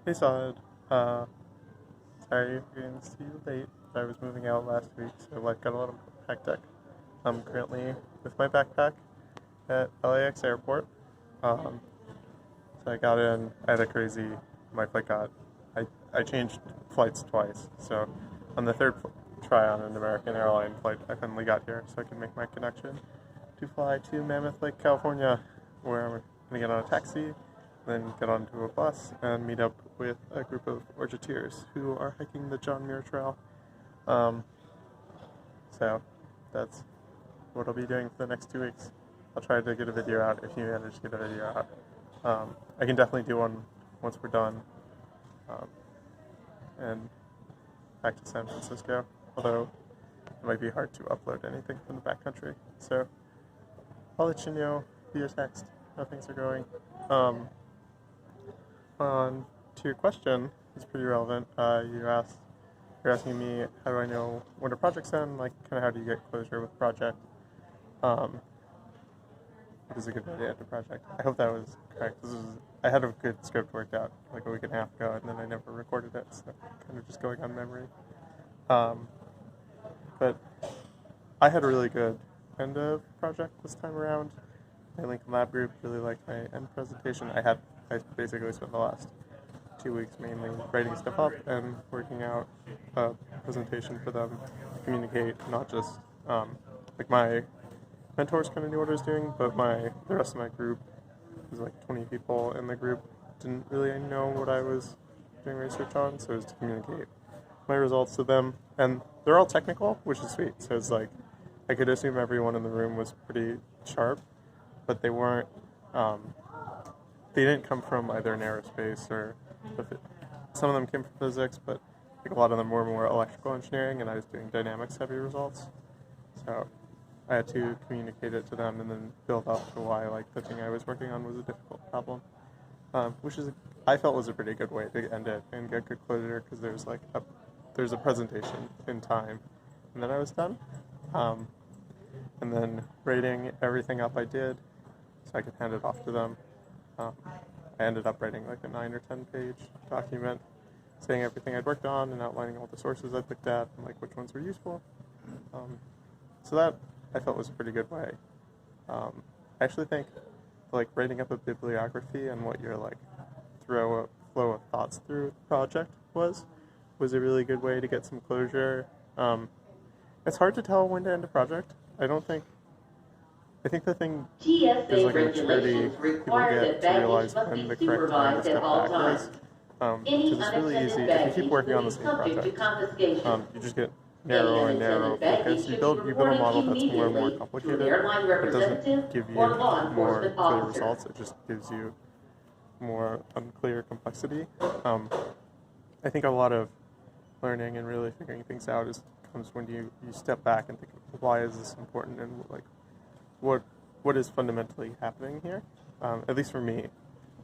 Hey, Solid. Uh, Sorry for getting to you late. I was moving out last week, so life got a little hectic. I'm currently with my backpack at LAX airport. Um, so I got in. I had a crazy. My flight got. I changed flights twice. So on the third try on an American airline flight, I finally got here, so I can make my connection to fly to Mammoth Lake, California, where I'm gonna get on a taxi, then get onto a bus and meet up with a group of Orgeteers who are hiking the John Muir Trail. Um, so that's what I'll be doing for the next 2 weeks. I'll try to get a video out if you manage to get a video out. I can definitely do one once we're done um, and back to San Francisco, although it might be hard to upload anything from the backcountry. So I'll let you know via text how things are going. On to your question, it's pretty relevant. You're asking me how do I know when a project's done, like kind of how do you get closure with a project. Um, what is a good way to end a project? I hope that was correct. I had a good script worked out like a week and a half ago, and then I never recorded it, so kind of just going on memory. Um, but I had a really good end of project this time around. My Lincoln Lab group really liked my end presentation. I basically spent the last 2 weeks mainly writing stuff up and working out a presentation for them to communicate not just like my mentors kind of knew what I was doing, but the rest of my group, there's like 20 people in the group, didn't really know what I was doing research on, so it was to communicate my results to them. And they're all technical, which is sweet. So it's like I could assume everyone in the room was pretty sharp, but they weren't. They didn't come from either an aerospace or some of them came from physics, but I think a lot of them were more electrical engineering, and I was doing dynamics heavy results. So I had to communicate it to them and then build up to why like the thing I was working on was a difficult problem, which I felt was a pretty good way to end it and get good closure because there's a presentation in time, and then I was done, and then rating everything up I did so I could hand it off to them. I ended up writing like a 9 or 10 page document saying everything I'd worked on and outlining all the sources I'd looked at and like which ones were useful. So that I felt was a pretty good way. I actually think like writing up a bibliography and what your like flow of thoughts through the project was a really good way to get some closure. It's hard to tell when to end a project. I think the thing, there's like a maturity people get to realize when the correct time to step back is. Because it's really easy, if you keep working on the same project, you just get narrower and narrower focus. You build a model that's more and more complicated. It doesn't give you more clear results, it just gives you more unclear complexity. I think a lot of learning and really figuring things out comes when you step back and think, why is this important, and like what is fundamentally happening here? At least for me,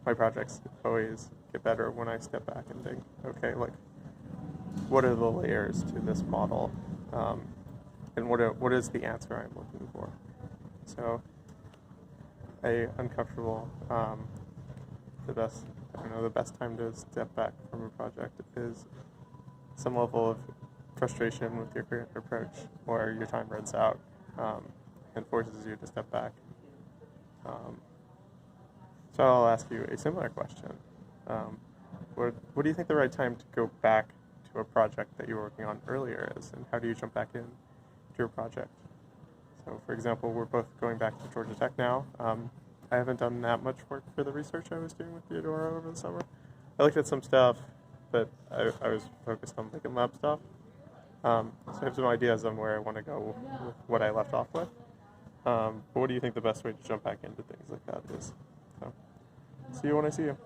my projects always get better when I step back and think, okay, like what are the layers to this model, and what is the answer I'm looking for? So I'm comfortable. The best time to step back from a project is some level of frustration with your current approach, or your time runs out, and forces you to step back. So I'll ask you a similar question. What do you think the right time to go back to a project that you were working on earlier is, and how do you jump back in to a project? So, for example, we're both going back to Georgia Tech now. I haven't done that much work for the research I was doing with Theodora over the summer. I looked at some stuff, but I was focused on Lincoln Lab stuff. So I have some ideas on where I want to go with what I left off with. But what do you think the best way to jump back into things like that is? So, see you when I see you.